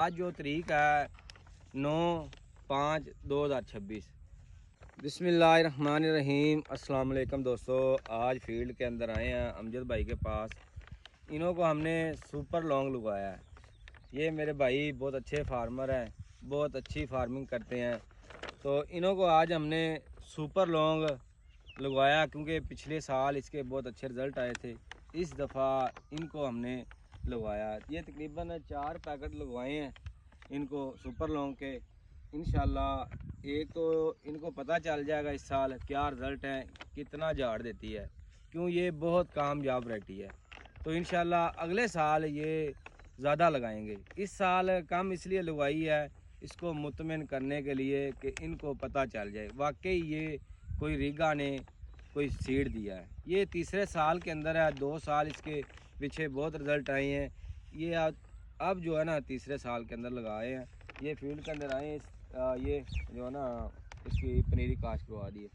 आज जो तारीख है 9/5/2026। बिस्मिल्लाहिर्रहमानिर्रहीम। अस्सलाम वालेकुम दोस्तों, आज फील्ड के अंदर आए हैं अमजद भाई के पास। इन्हों को हमने सुपर लॉन्ग लगवाया है। ये मेरे भाई बहुत अच्छे फार्मर हैं, बहुत अच्छी फार्मिंग करते हैं। तो इन्हों को आज हमने सुपर लॉन्ग लगवाया क्योंकि पिछले साल इसके बहुत अच्छे रिज़ल्ट आए थे। इस दफ़ा इनको हमने लगवाया। ये तकरीबन 4 पैकेट लगवाए हैं इनको सुपर लॉन्ग के। इंशाल्लाह एक तो इनको पता चल जाएगा इस साल क्या रिज़ल्ट है, कितना झाड़ देती है, क्यों ये बहुत कामयाब वैरायटी है। तो इंशाल्लाह अगले साल ये ज़्यादा लगाएंगे। इस साल कम इसलिए लगवाई है इसको मुतमिन करने के लिए कि इनको पता चल जाए वाकई ये कोई रीगा ने कोई सीड दिया है। ये तीसरे साल के अंदर है, 2 साल इसके पीछे बहुत रिज़ल्ट आए हैं। ये अब जो है ना तीसरे साल के अंदर लगाए हैं। ये फील्ड के अंदर आए हैं। ये जो है ना इसकी पनीरी काश करवा दी है।